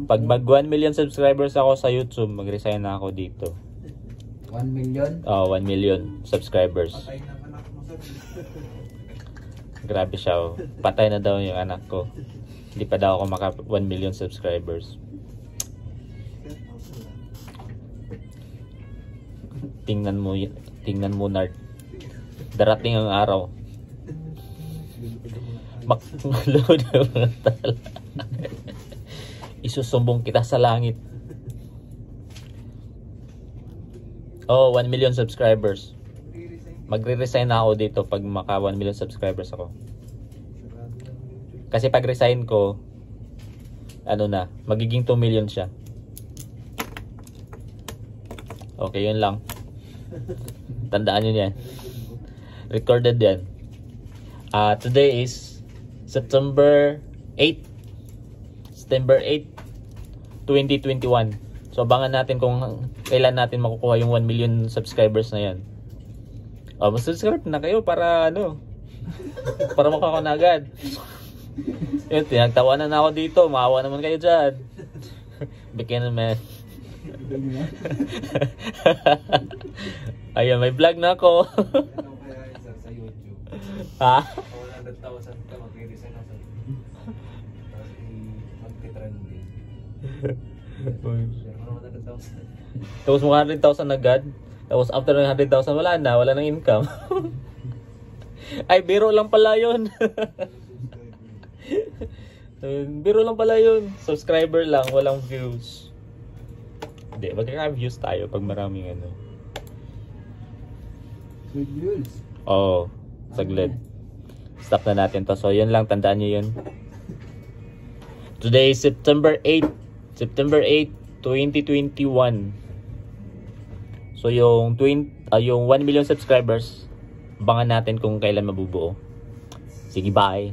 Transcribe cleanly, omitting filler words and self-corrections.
Pag mag 1 million subscribers ako sa YouTube, mag-resign na ako dito. 1 million? Oh, 1 million subscribers. Grabe siya, oh. Patay na daw yung anak ko. Hindi pa daw ako maka 1 million subscribers. Tingnan mo Nard. Darating ang araw. Makload isusumbong kita sa langit. Oh, 1 million subscribers. Magre-resign na ako dito pag maka 1 million subscribers ako. Kasi pag resign ko, ano na, magiging 2 million siya. Okay, yun lang. Tandaan nyo yan. Recorded yan. Today is September 8, 2021. So abangan natin kung kailan natin makukuha yung 1 million subscribers na yan. Mag-subscribe na kayo para ano, para makuha na agad. Yun, tinagtawanan na ako dito. Maawa naman kayo dyan. Bigyan naman. Ayan, may vlog na ako. Sa YouTube. Ha? 100,000 ka, mag-resign na sa tapos mag-trending. Tapos mga 100,000 agad. Tapos after ng 100,000 wala nang income. Ay, biro lang pala yun. Biro lang pala yun. Subscriber lang, walang views. Hindi, magkaka-views tayo pag maraming ano. Good views. Oo, saglit. Stop na natin to. So, yun lang. Tandaan nyo yun. Today is September 8, 2021. So, yung 1 million subscribers, abangan natin kung kailan mabubuo. Sige, bye!